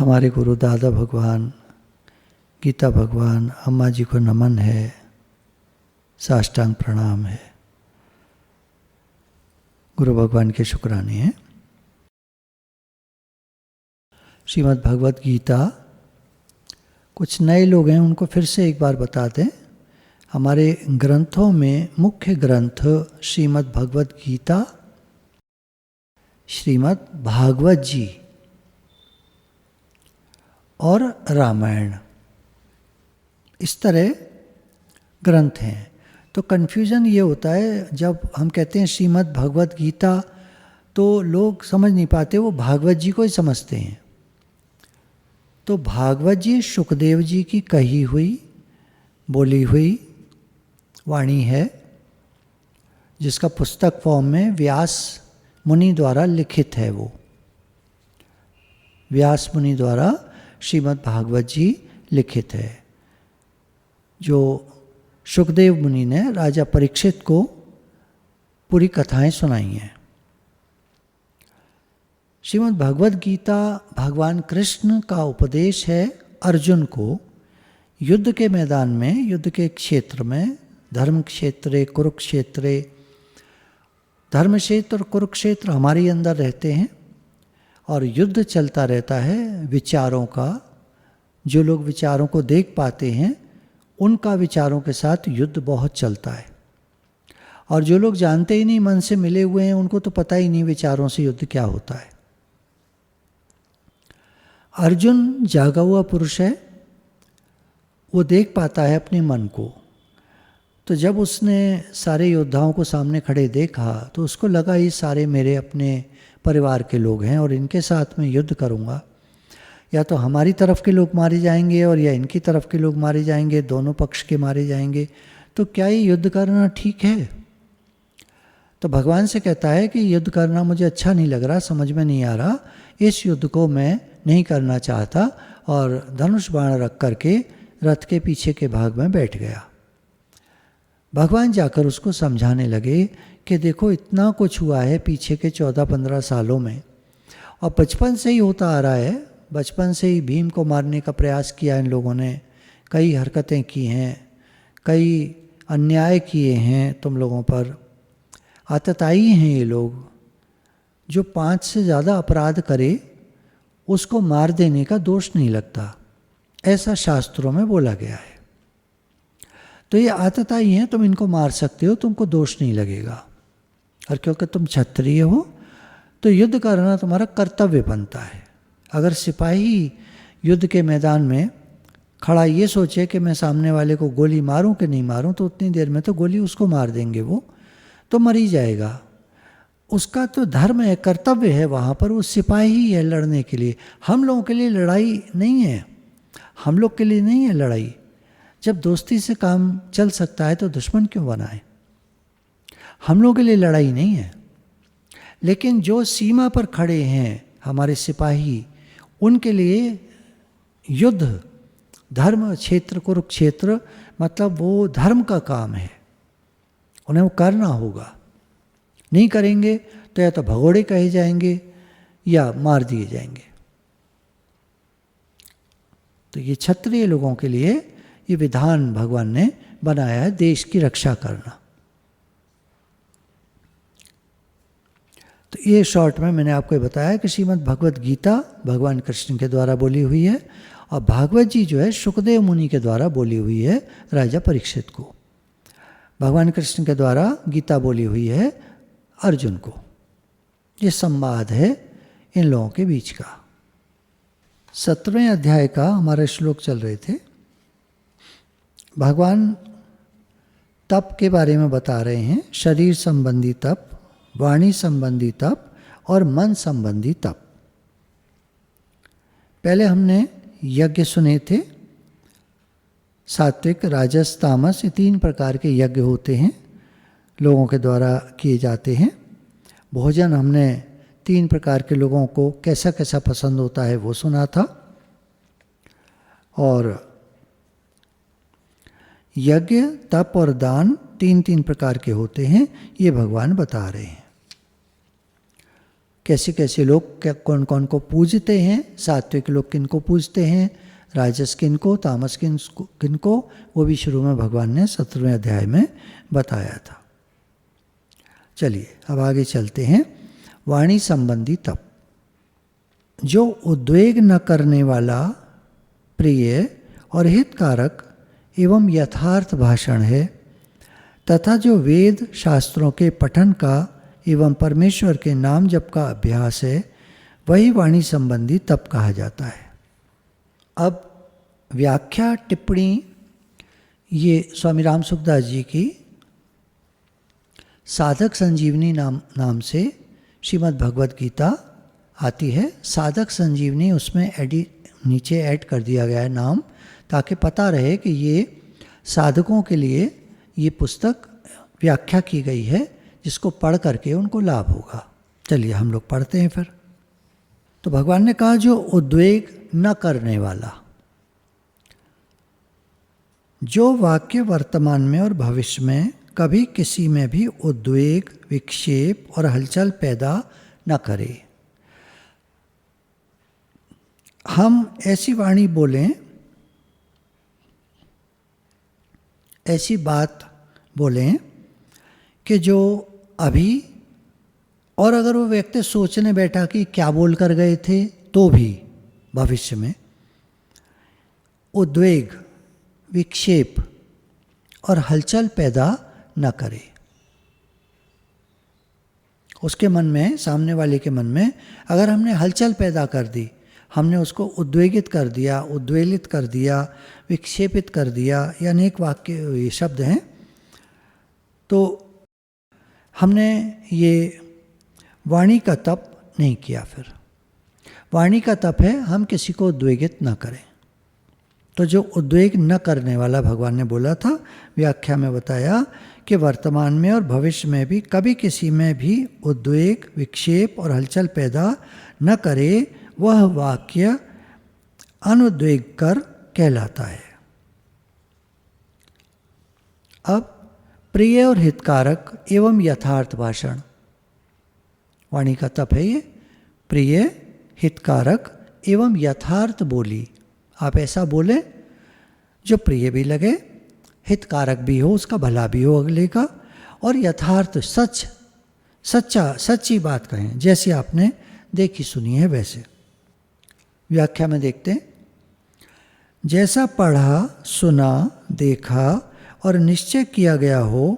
हमारे गुरु दादा भगवान, गीता भगवान, अम्मा जी को नमन है, साष्टांग प्रणाम है। गुरु भगवान के शुक्राने हैं। श्रीमद् भगवत गीता, कुछ नए लोग हैं उनको फिर से एक बार बता दें। हमारे ग्रंथों में मुख्य ग्रंथ श्रीमद् भगवत गीता, श्रीमद् भागवत जी और रामायण, इस तरह ग्रंथ हैं। तो कन्फ्यूज़न ये होता है जब हम कहते हैं श्रीमद् भगवत गीता, तो लोग समझ नहीं पाते, वो भागवत जी को ही समझते हैं। तो भागवत जी शुकदेव जी की कही हुई, बोली हुई वाणी है, जिसका पुस्तक फॉर्म में व्यास मुनि द्वारा लिखित है। वो व्यास मुनि द्वारा श्रीमद् भागवत जी लिखित है, जो शुकदेव मुनि ने राजा परीक्षित को पूरी कथाएं सुनाई हैं। श्रीमद् भगवत गीता भगवान कृष्ण का उपदेश है अर्जुन को। युद्ध के मैदान में, युद्ध के क्षेत्र में, धर्म क्षेत्र कुरुक्षेत्र, धर्म क्षेत्र और कुरुक्षेत्र हमारे अंदर रहते हैं और युद्ध चलता रहता है विचारों का। जो लोग विचारों को देख पाते हैं उनका विचारों के साथ युद्ध बहुत चलता है, और जो लोग जानते ही नहीं, मन से मिले हुए हैं, उनको तो पता ही नहीं विचारों से युद्ध क्या होता है। अर्जुन जागा हुआ पुरुष है, वो देख पाता है अपने मन को। तो जब उसने सारे योद्धाओं को सामने खड़े देखा तो उसको लगा ये सारे मेरे अपने परिवार के लोग हैं और इनके साथ में युद्ध करूँगा, या तो हमारी तरफ के लोग मारे जाएंगे और या इनकी तरफ के लोग मारे जाएंगे, दोनों पक्ष के मारे जाएंगे, तो क्या ये युद्ध करना ठीक है? तो भगवान से कहता है कि युद्ध करना मुझे अच्छा नहीं लग रहा, समझ में नहीं आ रहा, इस युद्ध को मैं नहीं करना चाहता, और धनुष बाण रख करके रथ के पीछे के भाग में बैठ गया। भगवान जाकर उसको समझाने लगे कि देखो इतना कुछ हुआ है पीछे के 14-15 सालों में, और बचपन से ही होता आ रहा है। बचपन से ही भीम को मारने का प्रयास किया इन लोगों ने, कई हरकतें की हैं, कई अन्याय किए हैं तुम लोगों पर, आतताई हैं ये लोग। जो 5 से ज़्यादा अपराध करे उसको मार देने का दोष नहीं लगता, ऐसा शास्त्रों में बोला गया है। तो ये आतताई हैं, तुम इनको मार सकते हो, तुमको दोष नहीं लगेगा, और क्योंकि तुम क्षत्रिय हो तो युद्ध करना तुम्हारा कर्तव्य बनता है। अगर सिपाही युद्ध के मैदान में खड़ा ये सोचे कि मैं सामने वाले को गोली मारूं कि नहीं मारूं, तो उतनी देर में तो गोली उसको मार देंगे, वो तो मर ही जाएगा। उसका तो धर्म है, कर्तव्य है, वहाँ पर वो सिपाही ही है लड़ने के लिए। हम लोगों के लिए लड़ाई नहीं है, हम लोग के लिए नहीं है लड़ाई। जब दोस्ती से काम चल सकता है तो दुश्मन क्यों बनाए? हम लोगों के लिए लड़ाई नहीं है। लेकिन जो सीमा पर खड़े हैं हमारे सिपाही, उनके लिए युद्ध, धर्म क्षेत्र कुरुक्षेत्र, मतलब वो धर्म का काम है, उन्हें वो करना होगा। नहीं करेंगे तो या तो भगोड़े कहे जाएंगे या मार दिए जाएंगे। तो ये क्षत्रिय लोगों के लिए ये विधान भगवान ने बनाया है, देश की रक्षा करना। तो ये शॉर्ट में मैंने आपको बताया कि श्रीमद् भगवत गीता भगवान कृष्ण के द्वारा बोली हुई है, और भागवत जी जो है शुकदेव मुनि के द्वारा बोली हुई है राजा परीक्षित को। भगवान कृष्ण के द्वारा गीता बोली हुई है अर्जुन को। ये संवाद है इन लोगों के बीच का। 17वें अध्याय का हमारे श्लोक चल रहे थे। भगवान तप के बारे में बता रहे हैं, शरीर संबंधी तप, वाणी संबंधी तप और मन संबंधी तप। पहले हमने यज्ञ सुने थे, सात्विक, राजस, तामस, ये 3 प्रकार के यज्ञ होते हैं, लोगों के द्वारा किए जाते हैं। भोजन हमने 3 प्रकार के लोगों को कैसा कैसा पसंद होता है वो सुना था, और यज्ञ, तप और दान 3-3 प्रकार के होते हैं, ये भगवान बता रहे हैं। कैसे कैसे लोग कौन कौन को पूजते हैं, सात्विक लोग किन को पूजते हैं, राजस किन को, तामस किन को, वो भी शुरू में भगवान ने 17वें अध्याय में बताया था। चलिए अब आगे चलते हैं। वाणी संबंधी तप। जो उद्वेग न करने वाला, प्रिय और हितकारक एवं यथार्थ भाषण है तथा जो वेद शास्त्रों के पठन का एवं परमेश्वर के नाम जप का अभ्यास है, वही वाणी संबंधी तप कहा जाता है। अब व्याख्या टिप्पणी ये स्वामी राम सुखदास जी की साधक संजीवनी नाम से श्रीमद् भगवद गीता आती है। साधक संजीवनी उसमें नीचे ऐड कर दिया गया है नाम, ताकि पता रहे कि ये साधकों के लिए ये पुस्तक व्याख्या की गई है, जिसको पढ़ करके उनको लाभ होगा। चलिए हम लोग पढ़ते हैं फिर। तो भगवान ने कहा जो उद्वेग न करने वाला, जो वाक्य वर्तमान में और भविष्य में कभी किसी में भी उद्वेग, विक्षेप और हलचल पैदा न करे। हम ऐसी वाणी बोलें, ऐसी बात बोलें कि जो अभी, और अगर वो व्यक्ति सोचने बैठा कि क्या बोल कर गए थे, तो भी भविष्य में उद्वेग, विक्षेप और हलचल पैदा न करे। उसके मन में, सामने वाले के मन में अगर हमने हलचल पैदा कर दी, हमने उसको उद्वेगित कर दिया, उद्वेलित कर दिया, विक्षेपित कर दिया, या अनेक वाक्य ये शब्द हैं, तो हमने ये वाणी का तप नहीं किया। फिर वाणी का तप है हम किसी को उद्वेगित न करें। तो जो उद्वेग न करने वाला भगवान ने बोला था, व्याख्या में बताया कि वर्तमान में और भविष्य में भी कभी किसी में भी उद्वेग, विक्षेप और हलचल पैदा न करे, वह वाक्य अनुद्वेग कर कहलाता है। अब प्रिय और हितकारक एवं यथार्थ भाषण, वाणी का तप है ये। प्रिय, हितकारक एवं यथार्थ बोली, आप ऐसा बोले जो प्रिय भी लगे, हितकारक भी हो, उसका भला भी हो अगले का, और यथार्थ, सच्ची बात कहें, जैसी आपने देखी सुनी है वैसे। व्याख्या में देखते हैं, जैसा पढ़ा, सुना, देखा और निश्चय किया गया हो,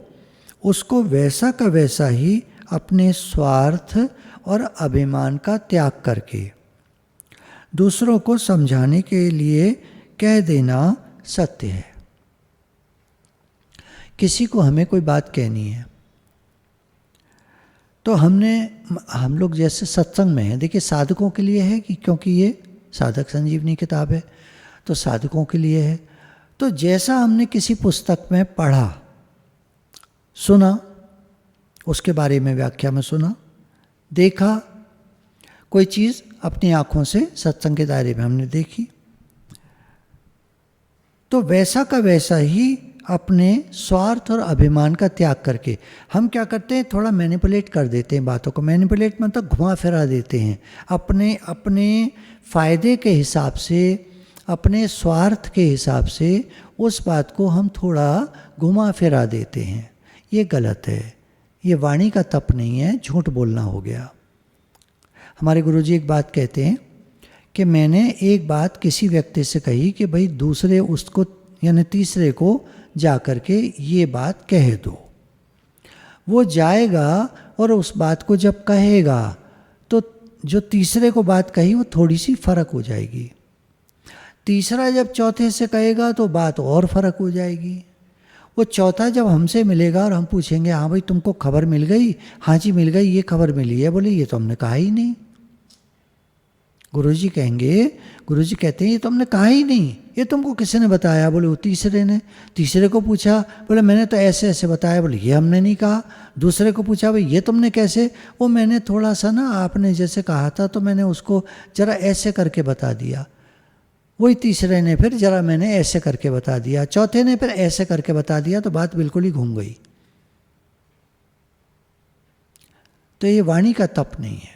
उसको वैसा का वैसा ही अपने स्वार्थ और अभिमान का त्याग करके दूसरों को समझाने के लिए कह देना सत्य है। किसी को हमें कोई बात कहनी है, तो हम लोग जैसे सत्संग में हैं, देखिए साधकों के लिए है कि क्योंकि ये साधक संजीवनी किताब है, तो साधकों के लिए है। तो जैसा हमने किसी पुस्तक में पढ़ा, सुना, उसके बारे में व्याख्या में सुना, देखा, कोई चीज़ अपनी आँखों से सत्संग के दायरे में हमने देखी, तो वैसा का वैसा ही अपने स्वार्थ और अभिमान का त्याग करके हम क्या करते हैं, थोड़ा मैनिपुलेट कर देते हैं बातों को। मैनिपुलेट मतलब घुमा फिरा देते हैं, अपने फ़ायदे के हिसाब से, अपने स्वार्थ के हिसाब से उस बात को हम थोड़ा घुमा फिरा देते हैं। ये गलत है, ये वाणी का तप नहीं है, झूठ बोलना हो गया। हमारे गुरुजी एक बात कहते हैं कि मैंने एक बात किसी व्यक्ति से कही कि भाई दूसरे उसको यानी तीसरे को जा कर के ये बात कह दो। वो जाएगा और उस बात को जब कहेगा तो जो तीसरे को बात कही वो थोड़ी सी फर्क हो जाएगी, तीसरा जब चौथे से कहेगा तो बात और फर्क हो जाएगी, वो चौथा जब हमसे मिलेगा और हम पूछेंगे हाँ भाई तुमको खबर मिल गई, हाँ जी मिल गई, ये खबर मिली है, बोले ये तो हमने कहा ही नहीं। गुरुजी कहेंगे, गुरुजी कहते हैं ये तो हमने कहा ही नहीं, ये तुमको किसी ने बताया? बोले वो तीसरे ने। तीसरे को पूछा, बोले मैंने तो ऐसे ऐसे बताया, बोले ये हमने नहीं कहा। दूसरे को पूछा भाई ये तुमने कैसे? वो मैंने थोड़ा सा ना आपने जैसे कहा था तो मैंने उसको जरा ऐसे करके बता दिया। वही तीसरे ने फिर जरा मैंने ऐसे करके बता दिया, चौथे ने फिर ऐसे करके बता दिया, तो बात बिल्कुल ही घूम गई। तो ये वाणी का तप नहीं है।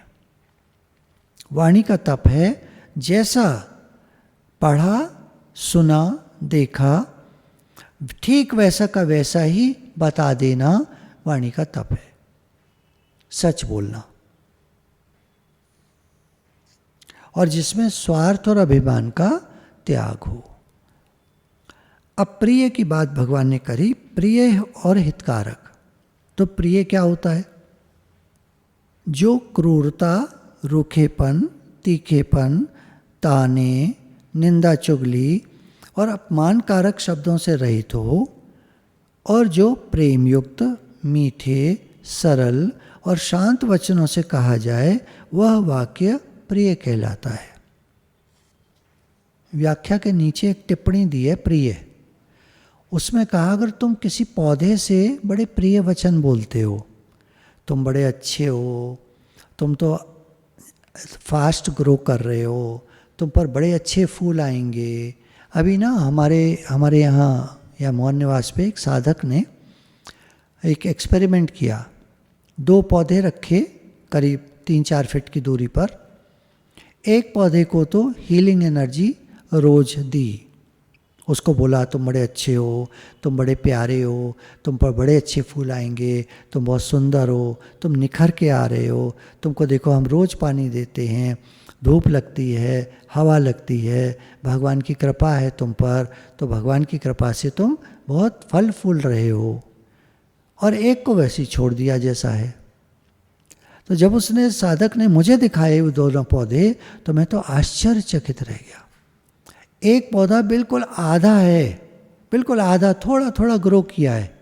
वाणी का तप है जैसा पढ़ा, सुना, देखा, ठीक वैसा का वैसा ही बता देना वाणी का तप है। सच बोलना, और जिसमें स्वार्थ और अभिमान का त्याग हो। अब प्रिय की बात भगवान ने करी, प्रिय और हितकारक। तो प्रिय क्या होता है? जो क्रूरता, रूखेपन, तीखेपन, ताने, निंदा, चुगली और अपमानकारक शब्दों से रहित हो, और जो प्रेम युक्त, मीठे, सरल और शांत वचनों से कहा जाए, वह वाक्य प्रिय कहलाता है। व्याख्या के नीचे एक टिप्पणी दी है प्रिय। उसमें कहा, अगर तुम किसी पौधे से बड़े प्रिय वचन बोलते हो, तुम बड़े अच्छे हो, तुम तो फास्ट ग्रो कर रहे हो, तुम पर बड़े अच्छे फूल आएंगे। अभी ना हमारे यहाँ या मोहन निवास पे एक साधक ने एक एक्सपेरिमेंट किया। 2 पौधे रखे करीब 3-4 फीट की दूरी पर। एक पौधे को तो हीलिंग एनर्जी रोज दी। उसको बोला, तुम बड़े अच्छे हो, तुम बड़े प्यारे हो, तुम पर बड़े अच्छे फूल आएंगे, तुम बहुत सुंदर हो, तुम निखर के आ रहे हो, तुमको देखो हम रोज़ पानी देते हैं, धूप लगती है, हवा लगती है, भगवान की कृपा है तुम पर, तो भगवान की कृपा से तुम बहुत फल फूल रहे हो। और एक को वैसे ही छोड़ दिया जैसा है। तो जब उसने साधक ने मुझे दिखाए वो दोनों पौधे, तो मैं तो आश्चर्यचकित रह गया। एक पौधा बिल्कुल आधा है, बिल्कुल आधा, थोड़ा थोड़ा ग्रो किया है,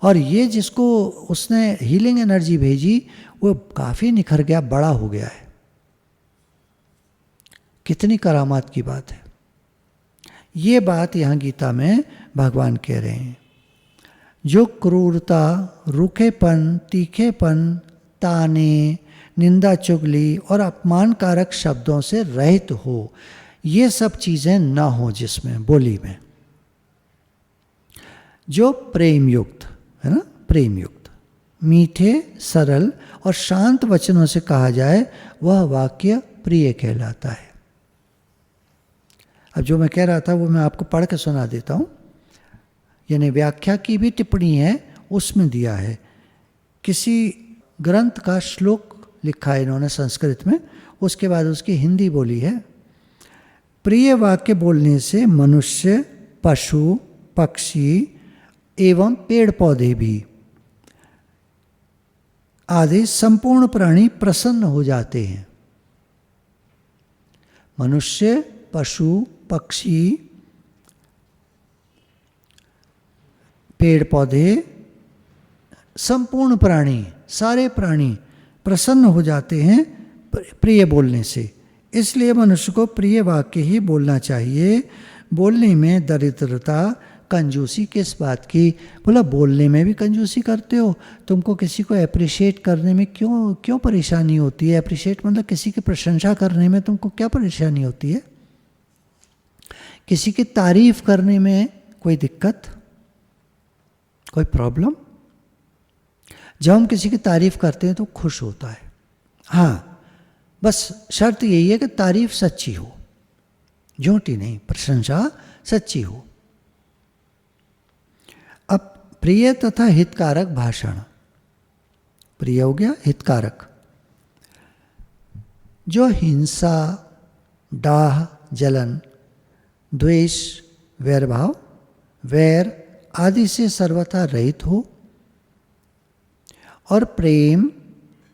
और ये जिसको उसने हीलिंग एनर्जी भेजी वो काफ़ी निखर गया, बड़ा हो गया है। कितनी करामात की बात है। ये बात यहाँ गीता में भगवान कह रहे हैं। जो क्रूरता, रूखेपन, तीखेपन, ताने, निंदा, चुगली और अपमानकारक शब्दों से रहित हो, ये सब चीज़ें ना हो जिसमें बोली में। जो प्रेम युक्त है ना, प्रेम युक्त, मीठे, सरल और शांत वचनों से कहा जाए, वह वाक्य प्रिय कहलाता है। अब जो मैं कह रहा था वो मैं आपको पढ़ के सुना देता हूँ। यानी व्याख्या की भी टिप्पणी है, उसमें दिया है। किसी ग्रंथ का श्लोक लिखा है इन्होंने संस्कृत में, उसके बाद उसकी हिंदी बोली है। प्रिय वाक्य बोलने से मनुष्य, पशु, पक्षी एवं पेड़ पौधे भी आदि संपूर्ण प्राणी प्रसन्न हो जाते हैं। मनुष्य, पशु, पक्षी, पेड़ पौधे, संपूर्ण प्राणी, सारे प्राणी प्रसन्न हो जाते हैं प्रिय बोलने से। इसलिए मनुष्य को प्रिय वाक्य ही बोलना चाहिए। बोलने में दरिद्रता, कंजूसी किस बात की? बोला, बोलने में भी कंजूसी करते हो, तुमको किसी को अप्रिशिएट करने में क्यों परेशानी होती है? अप्रिशिएट मतलब किसी की प्रशंसा करने में तुमको क्या परेशानी होती है? किसी की तारीफ करने में कोई दिक्कत, कोई प्रॉब्लम? जब हम किसी की तारीफ करते हैं तो खुश होता है। हाँ, बस शर्त यही है कि तारीफ सच्ची हो, झूठी नहीं, प्रशंसा सच्ची हो। अब प्रिय तथा हितकारक भाषण। प्रिय हो गया, हितकारक। जो हिंसा, डाह, जलन, द्वेष, वैरभाव, वैर आदि से सर्वथा रहित हो, और प्रेम,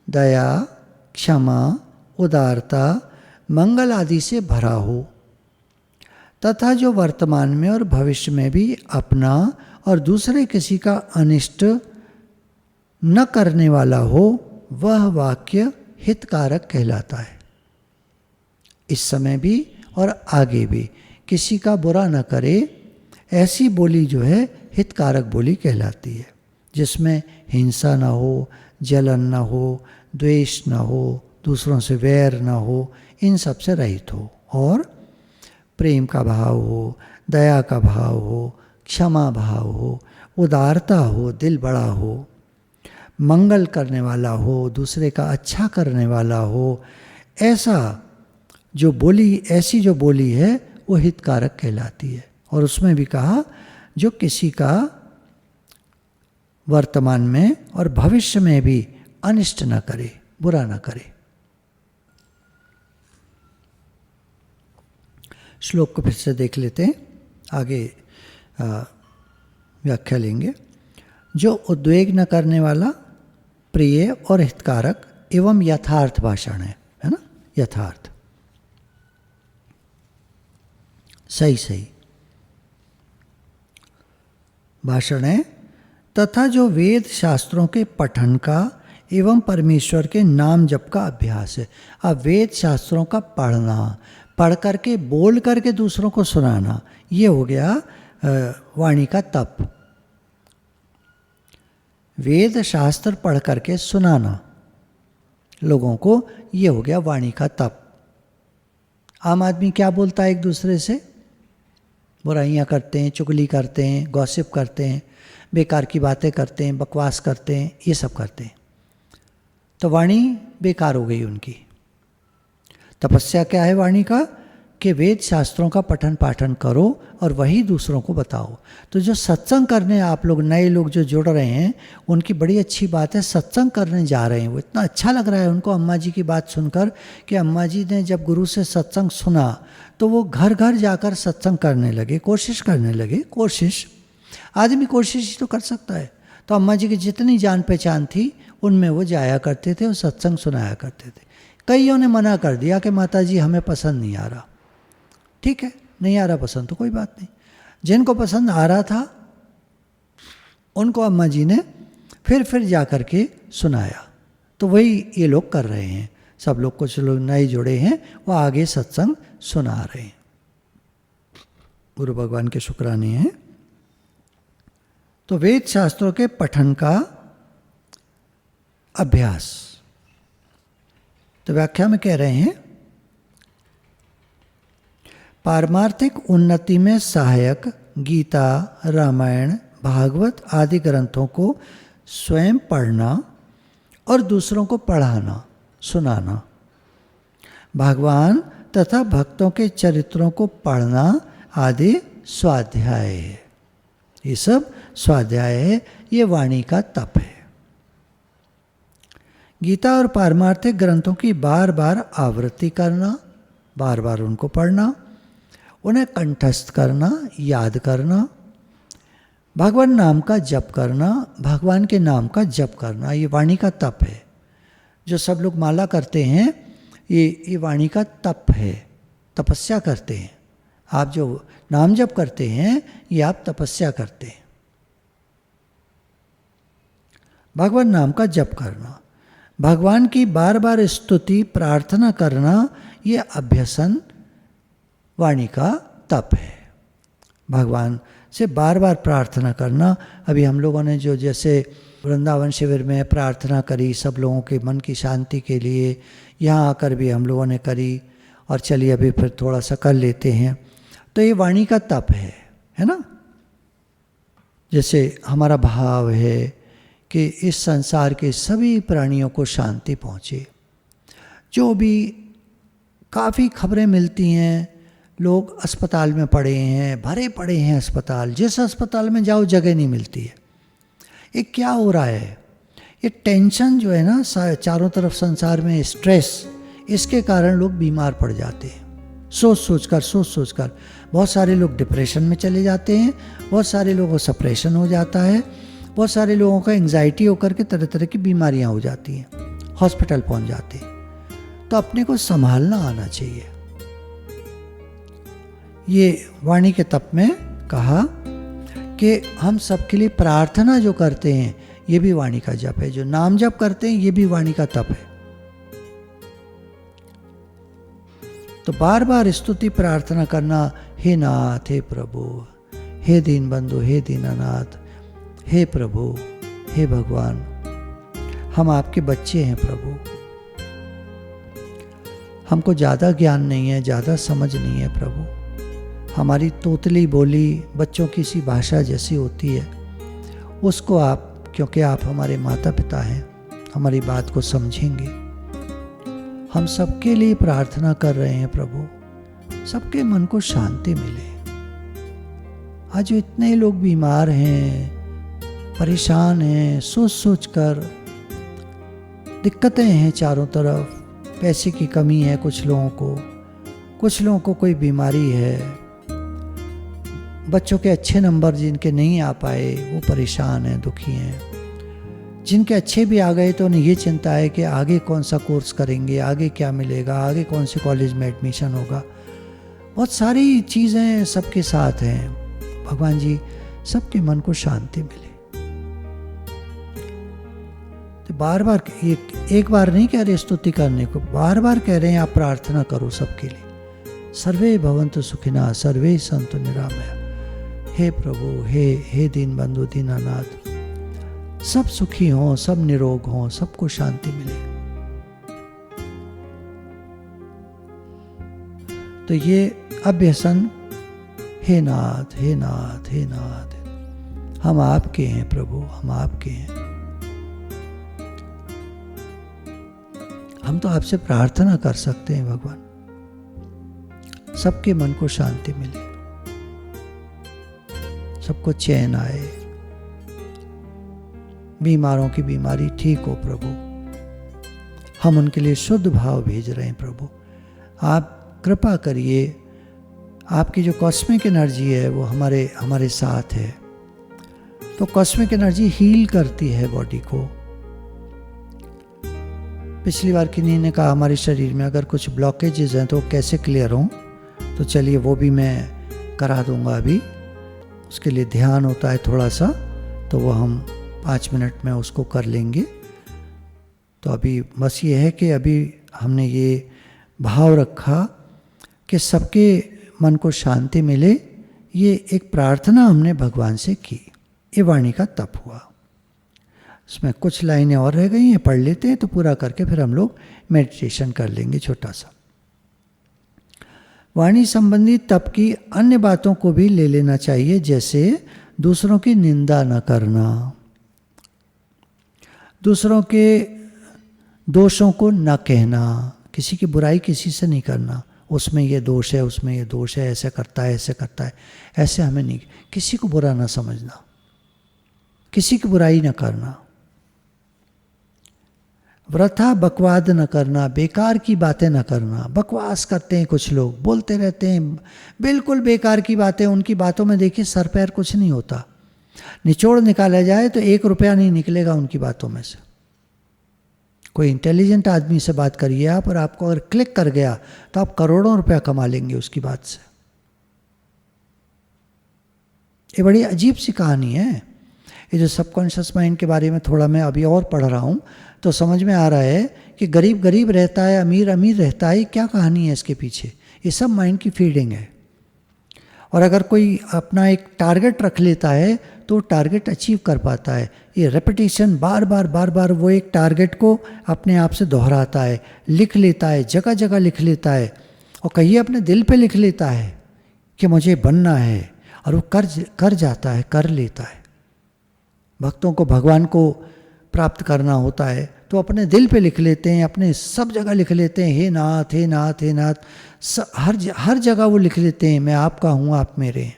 दया, क्षमा, उदारता, मंगल आदि से भरा हो, तथा जो वर्तमान में और भविष्य में भी अपना और दूसरे किसी का अनिष्ट न करने वाला हो, वह वाक्य हितकारक कहलाता है। इस समय भी और आगे भी किसी का बुरा न करे, ऐसी बोली जो है हितकारक बोली कहलाती है, जिसमें हिंसा ना हो, जलन ना हो, द्वेष ना हो, दूसरों से वैर ना हो, इन सब से रहित हो, और प्रेम का भाव हो, दया का भाव हो, क्षमा भाव हो, उदारता हो, दिल बड़ा हो, मंगल करने वाला हो, दूसरे का अच्छा करने वाला हो, ऐसा जो बोली, ऐसी जो बोली है वो हितकारक कहलाती है। और उसमें भी कहा जो किसी का वर्तमान में और भविष्य में भी अनिष्ट न करे, बुरा न करे। श्लोक को फिर से देख लेते हैं, आगे व्याख्या लेंगे। जो उद्वेग न करने वाला, प्रिय और हितकारक एवं यथार्थ भाषण है ना, यथार्थ, सही सही भाषण है, तथा जो वेद शास्त्रों के पठन का एवं परमेश्वर के नाम जप का अभ्यास है। अब वेद शास्त्रों का पढ़ना, पढ़ करके बोल करके दूसरों को सुनाना, ये हो गया वाणी का तप। वेद शास्त्र पढ़ करके सुनाना लोगों को, ये हो गया वाणी का तप। आम आदमी क्या बोलता है एक दूसरे से? बुराइयां करते हैं, चुगली करते हैं, गॉसिप करते हैं, बेकार की बातें करते हैं, बकवास करते हैं, ये सब करते हैं। तो वाणी बेकार हो गई उनकी। तपस्या क्या है वाणी का? कि वेद शास्त्रों का पठन पाठन करो और वही दूसरों को बताओ। तो जो सत्संग करने आप लोग, नए लोग जो जुड़ रहे हैं, उनकी बड़ी अच्छी बात है, सत्संग करने जा रहे हैं। वो इतना अच्छा लग रहा है उनको अम्मा जी की बात सुनकर कि अम्मा जी ने जब गुरु से सत्संग सुना तो वो घर घर जाकर सत्संग करने लगे, कोशिश करने लगे। कोशिश, आदमी कोशिश ही तो कर सकता है। तो अम्मा जी की जितनी जान पहचान थी उनमें वो जाया करते थे और सत्संग सुनाया करते थे। कईयों ने मना कर दिया कि माता जी हमें पसंद नहीं आ रहा। ठीक है, नहीं आ रहा पसंद तो कोई बात नहीं। जिनको पसंद आ रहा था उनको अम्मा जी ने फिर जा कर के सुनाया। तो वही ये लोग कर रहे हैं। सब लोग, कुछ लोग नए जुड़े हैं, वो आगे सत्संग सुना रहे हैं। गुरु भगवान के शुक्राने हैं। तो वेद शास्त्रों के पठन का अभ्यास, तो व्याख्या में कह रहे हैं पारमार्थिक उन्नति में सहायक गीता, रामायण, भागवत आदि ग्रंथों को स्वयं पढ़ना और दूसरों को पढ़ाना, सुनाना, भगवान तथा भक्तों के चरित्रों को पढ़ना आदि स्वाध्याय है। ये सब स्वाध्याय है, ये वाणी का तप है। गीता और पारमार्थिक ग्रंथों की बार बार आवृत्ति करना, बार बार उनको पढ़ना, उन्हें कंठस्थ करना, याद करना, भगवान नाम का जप करना, भगवान के नाम का जप करना, ये वाणी का तप है। जो सब लोग माला करते हैं, ये वाणी का तप है, तपस्या करते हैं। आप जो नाम जप करते हैं, ये आप तपस्या करते हैं। भगवान नाम का जप करना, भगवान की बार बार स्तुति प्रार्थना करना, ये अभ्यसन वाणी का तप है। भगवान से बार बार प्रार्थना करना। अभी हम लोगों ने जो जैसे वृंदावन शिविर में प्रार्थना करी सब लोगों के मन की शांति के लिए, यहाँ आकर भी हम लोगों ने करी, और चलिए अभी फिर थोड़ा सा कर लेते हैं। तो ये वाणी का तप है ना। जैसे हमारा भाव है कि इस संसार के सभी प्राणियों को शांति पहुँचे। जो भी काफ़ी खबरें मिलती हैं, लोग अस्पताल में पड़े हैं, भरे पड़े हैं अस्पताल, जिस अस्पताल में जाओ जगह नहीं मिलती है। ये क्या हो रहा है? ये टेंशन जो है ना चारों तरफ संसार में, स्ट्रेस, इसके कारण लोग बीमार पड़ जाते हैं। सोच सोच कर बहुत सारे लोग डिप्रेशन में चले जाते हैं, बहुत सारे लोगों को सप्रेशन हो जाता है, बहुत सारे लोगों का एंग्जाइटी होकर के तरह तरह की बीमारियां हो जाती हैं, हॉस्पिटल पहुंच जाते हैं। तो अपने को संभालना आना चाहिए। ये वाणी के तप में कहा कि हम सबके लिए प्रार्थना जो करते हैं, ये भी वाणी का जप है। जो नाम जप करते हैं, ये भी वाणी का तप है। तो बार बार स्तुति प्रार्थना करना, हे नाथ, हे प्रभु, हे दीन बंधु, हे दीनानाथ, हे प्रभु, हे भगवान, हम आपके बच्चे हैं प्रभु। हमको ज़्यादा ज्ञान नहीं है, ज़्यादा समझ नहीं है प्रभु। हमारी तोतली बोली बच्चों की सी भाषा जैसी होती है, उसको आप, क्योंकि आप हमारे माता पिता हैं, हमारी बात को समझेंगे। हम सबके लिए प्रार्थना कर रहे हैं प्रभु, सबके मन को शांति मिले। आज जो इतने लोग बीमार हैं, परेशान हैं, सोच सोच कर दिक्कतें हैं चारों तरफ, पैसे की कमी है कुछ लोगों को कोई बीमारी है, बच्चों के अच्छे नंबर जिनके नहीं आ पाए वो परेशान हैं, दुखी हैं, जिनके अच्छे भी आ गए तो उन्हें ये चिंता है कि आगे कौन सा कोर्स करेंगे, आगे क्या मिलेगा, आगे कौन से कॉलेज में एडमिशन होगा। बहुत सारी चीज़ें सबके साथ हैं। भगवान जी सबके मन को शांति मिले। तो बार बार एक बार नहीं कह रहे स्तुति करने को, बार बार कह रहे हैं आप प्रार्थना करो सबके लिए। सर्वे भवन्तु सुखिनः सर्वे सन्तु निरामया। हे प्रभु, हे दीनबंधु दीनानाथ, सब सुखी हों, सब निरोग हों, सबको शांति मिले। तो ये अभ्यसन, हे नाथ हे नाथ हे नाथ, हम आपके हैं प्रभु, हम आपके हैं। हम तो आपसे प्रार्थना कर सकते हैं भगवान, सबके मन को शांति मिले, सबको चैन आए, बीमारों की बीमारी ठीक हो प्रभु। हम उनके लिए शुद्ध भाव भेज रहे हैं प्रभु। आप कृपा करिए, आपकी जो कॉस्मिक एनर्जी है वो हमारे साथ है। तो कॉस्मिक एनर्जी हील करती है बॉडी को। पिछली बार किन्हीं ने कहा हमारे शरीर में अगर कुछ ब्लॉकेजेस हैं तो कैसे क्लियर हों, तो चलिए वो भी मैं करा दूंगा। अभी उसके लिए ध्यान होता है थोड़ा सा, तो वो हम 5 मिनट में उसको कर लेंगे। तो अभी बस ये है कि अभी हमने ये भाव रखा कि सबके मन को शांति मिले। ये एक प्रार्थना हमने भगवान से की, ये वाणी का तप हुआ। इसमें कुछ लाइनें और रह गई हैं, पढ़ लेते हैं, तो पूरा करके फिर हम लोग मेडिटेशन कर लेंगे छोटा सा। वाणी संबंधी तप की अन्य बातों को भी ले लेना चाहिए, जैसे दूसरों की निंदा न करना, दूसरों के दोषों को न कहना, किसी की बुराई किसी से नहीं करना, उसमें ये दोष है, उसमें ये दोष है, ऐसे करता है, ऐसे करता है, ऐसे हमें नहीं, किसी को बुरा ना समझना, किसी की बुराई न करना, वृथा बकवाद न करना, बेकार की बातें न करना। बकवास करते हैं कुछ लोग, बोलते रहते हैं बिल्कुल बेकार की बातें, उनकी बातों में देखिए सर पैर कुछ नहीं होता, निचोड़ निकाला जाए तो 1 रुपया नहीं निकलेगा उनकी बातों में से। कोई इंटेलिजेंट आदमी से बात करिए आप, और आपको अगर क्लिक कर गया तो आप करोड़ों रुपया कमा लेंगे उसकी बात से। ये बड़ी अजीब सी कहानी है। ये जो सबकॉन्शियस माइंड के बारे में थोड़ा मैं अभी और पढ़ रहा हूँ तो समझ में आ रहा है कि गरीब गरीब रहता है, अमीर अमीर रहता है, क्या कहानी है इसके पीछे। ये सब माइंड की फीडिंग है। और अगर कोई अपना एक टारगेट रख लेता है तो टारगेट अचीव कर पाता है। ये रेपिटेशन बार बार वो एक टारगेट को अपने आप से दोहराता है, लिख लेता है, जगह जगह लिख लेता है, और कहीं अपने दिल पे लिख लेता है कि मुझे बनना है, और वो कर जाता है, कर लेता है। भक्तों को भगवान को प्राप्त करना होता है तो अपने दिल पे लिख लेते हैं, अपने सब जगह लिख लेते हैं, हे नाथ हे नाथ हे नाथ, हर जगह वो लिख लेते हैं मैं आपका हूँ, आप मेरे हैं।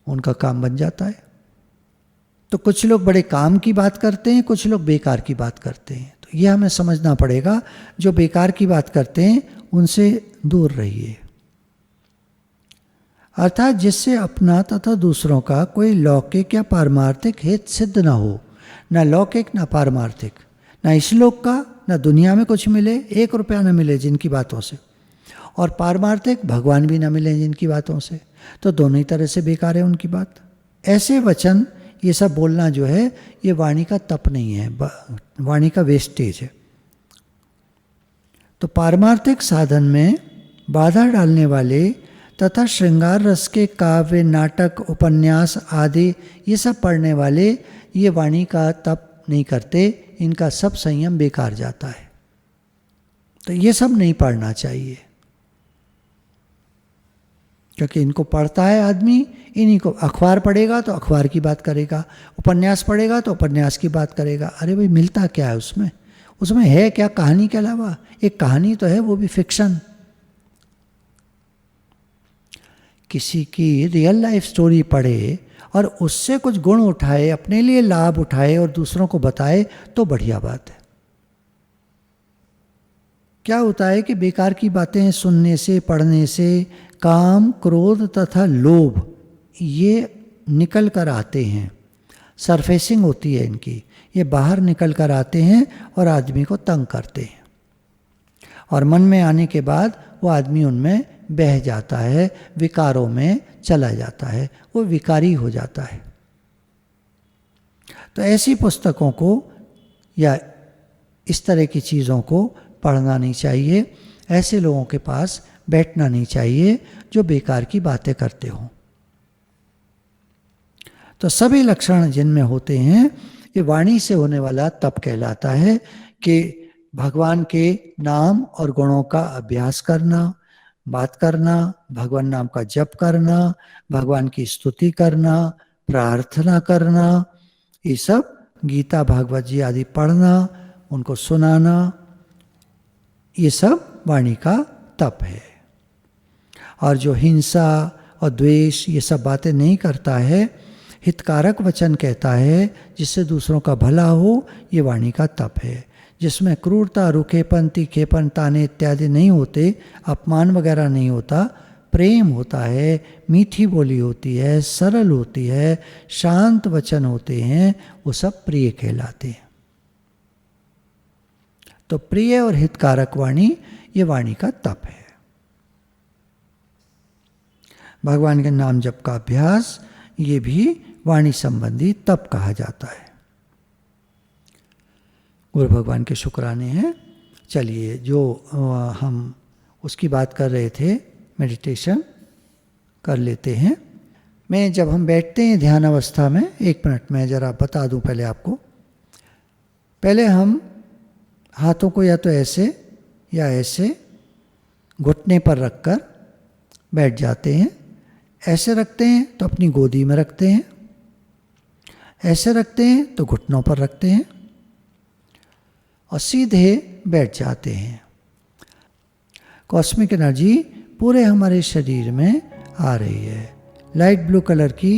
उनका काम बन जाता है। तो कुछ लोग बड़े काम की बात करते हैं, कुछ लोग बेकार की बात करते हैं। तो यह हमें समझना पड़ेगा, जो बेकार की बात करते हैं उनसे दूर रहिए। अर्थात जिससे अपना तथा दूसरों का कोई लौकिक या पारमार्थिक हित सिद्ध ना हो, ना लौकिक ना पारमार्थिक, ना इस लोक का ना दुनिया में कुछ मिले, 1 रुपया ना मिले जिनकी बातों से, और पारमार्थिक भगवान भी ना मिले जिनकी बातों से, तो दोनों ही तरह से बेकार है उनकी बात। ऐसे वचन ये सब बोलना जो है ये वाणी का तप नहीं है, वाणी का वेस्टेज है। तो पारमार्थिक साधन में बाधा डालने वाले तथा श्रृंगार रस के काव्य, नाटक, उपन्यास आदि ये सब पढ़ने वाले ये वाणी का तप नहीं करते, इनका सब संयम बेकार जाता है। तो ये सब नहीं पढ़ना चाहिए, क्योंकि इनको पढ़ता है आदमी, इन्हीं को अखबार पढ़ेगा तो अखबार की बात करेगा, उपन्यास पढ़ेगा तो उपन्यास की बात करेगा। अरे भाई मिलता क्या है उसमें? उसमें है क्या कहानी के अलावा? एक कहानी तो है, वो भी फिक्शन। किसी की रियल लाइफ स्टोरी पढ़े और उससे कुछ गुण उठाए, अपने लिए लाभ उठाए और दूसरों को बताए तो बढ़िया बात है। क्या होता है कि बेकार की बातें सुनने से, पढ़ने से काम, क्रोध तथा लोभ ये निकल कर आते हैं, सरफेसिंग होती है इनकी, ये बाहर निकल कर आते हैं और आदमी को तंग करते हैं। और मन में आने के बाद वो आदमी उनमें बह जाता है, विकारों में चला जाता है, वो विकारी हो जाता है। तो ऐसी पुस्तकों को या इस तरह की चीज़ों को पढ़ना नहीं चाहिए, ऐसे लोगों के पास बैठना नहीं चाहिए जो बेकार की बातें करते हों। तो सभी लक्षण जिनमें होते हैं, ये वाणी से होने वाला तप कहलाता है कि भगवान के नाम और गुणों का अभ्यास करना, बात करना, भगवान नाम का जप करना, भगवान की स्तुति करना, प्रार्थना करना, ये सब गीता भागवत जी आदि पढ़ना, उनको सुनाना, ये सब वाणी का तप है। और जो हिंसा और द्वेष ये सब बातें नहीं करता है, हितकारक वचन कहता है जिससे दूसरों का भला हो, ये वाणी का तप है। जिसमें क्रूरता, रुखेपन, तीखेपन, ताने इत्यादि नहीं होते, अपमान वगैरह नहीं होता, प्रेम होता है, मीठी बोली होती है, सरल होती है, शांत वचन होते हैं, वो सब प्रिय कहलाते हैं। तो प्रिय और हितकारक वाणी, ये वाणी का तप है। भगवान के नाम जप का अभ्यास, ये भी वाणी संबंधी तप कहा जाता है। गुरु भगवान के शुक्राने हैं। चलिए, जो हम उसकी बात कर रहे थे, मेडिटेशन कर लेते हैं। जब हम बैठते हैं ध्यान अवस्था में, 1 मिनट में ज़रा बता दूं पहले आपको। पहले हम हाथों को या तो ऐसे या ऐसे घुटने पर रखकर बैठ जाते हैं। ऐसे रखते हैं तो अपनी गोदी में रखते हैं, ऐसे रखते हैं तो घुटनों पर रखते हैं और सीधे बैठ जाते हैं। कॉस्मिक एनर्जी पूरे हमारे शरीर में आ रही है। लाइट ब्लू कलर की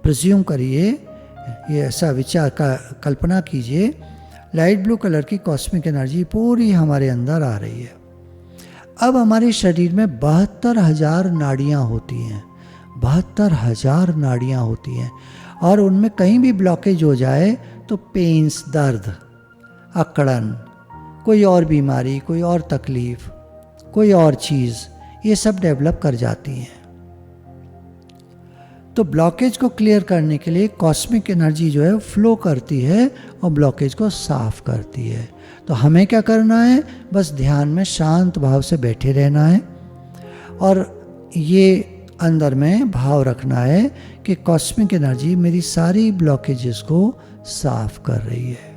प्रिज्यूम करिए, ये ऐसा विचार का कल्पना कीजिए, लाइट ब्लू कलर की कॉस्मिक एनर्जी पूरी हमारे अंदर आ रही है। अब हमारे शरीर में 72,000 नाड़ियाँ होती हैं, 72,000 नाड़ियाँ होती हैं। और उनमें कहीं भी ब्लॉकेज हो जाए तो पेन्स, दर्द, अकड़न, कोई और बीमारी, कोई और तकलीफ, कोई और चीज़, ये सब डेवलप कर जाती हैं। तो ब्लॉकेज को क्लियर करने के लिए कॉस्मिक एनर्जी जो है फ्लो करती है और ब्लॉकेज को साफ करती है। तो हमें क्या करना है? बस ध्यान में शांत भाव से बैठे रहना है और ये अंदर में भाव रखना है कि कॉस्मिक एनर्जी मेरी सारी ब्लॉकेजेस को साफ कर रही है।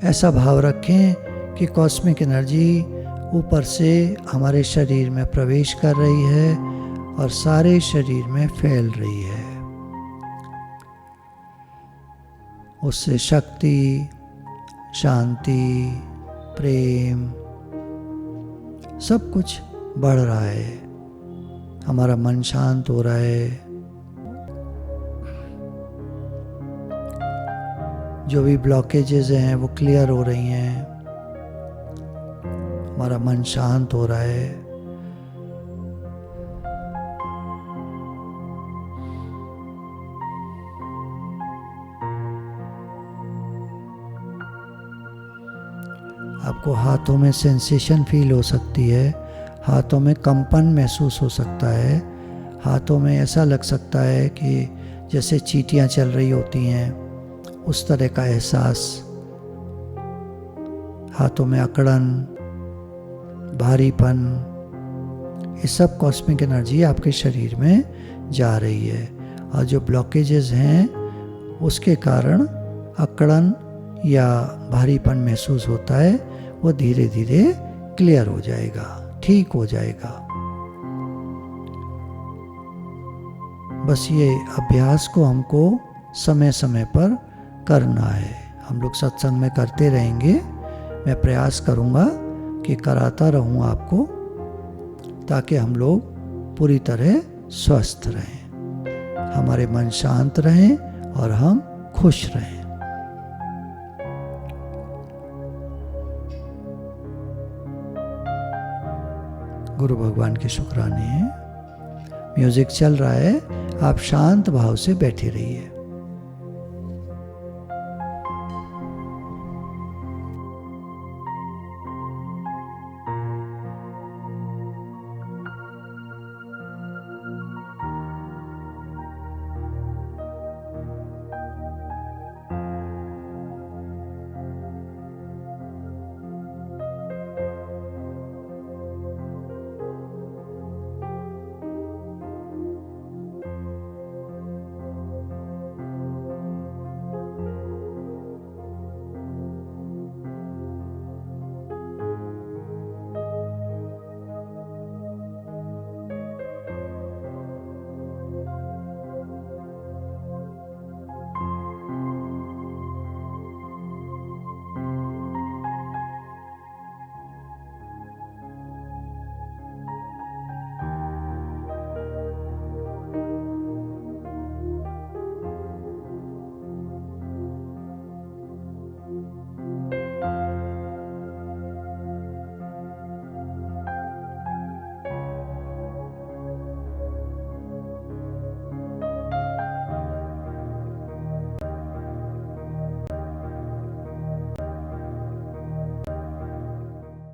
ऐसा भाव रखें कि कॉस्मिक एनर्जी ऊपर से हमारे शरीर में प्रवेश कर रही है और सारे शरीर में फैल रही है। उससे शक्ति, शांति, प्रेम सब कुछ बढ़ रहा है। हमारा मन शांत हो रहा है। जो भी ब्लॉकेजेस हैं वो क्लियर हो रही हैं। हमारा मन शांत हो रहा है। आपको हाथों में सेंसेशन फील हो सकती है, हाथों में कंपन महसूस हो सकता है, हाथों में ऐसा लग सकता है कि जैसे चींटियां चल रही होती हैं, उस तरह का एहसास। हाथों में अकड़न, भारीपन, ये सब कॉस्मिक एनर्जी आपके शरीर में जा रही है। और जो ब्लॉकेजेस हैं उसके कारण अकड़न या भारीपन महसूस होता है, वो धीरे धीरे क्लियर हो जाएगा, ठीक हो जाएगा। बस ये अभ्यास को हमको समय समय पर करना है। हम लोग सत्संग में करते रहेंगे। मैं प्रयास करूँगा कि कराता रहूँ आपको, ताकि हम लोग पूरी तरह स्वस्थ रहें, हमारे मन शांत रहें और हम खुश रहें। गुरु भगवान के शुक्राने हैं। म्यूजिक चल रहा है, आप शांत भाव से बैठे रहिए।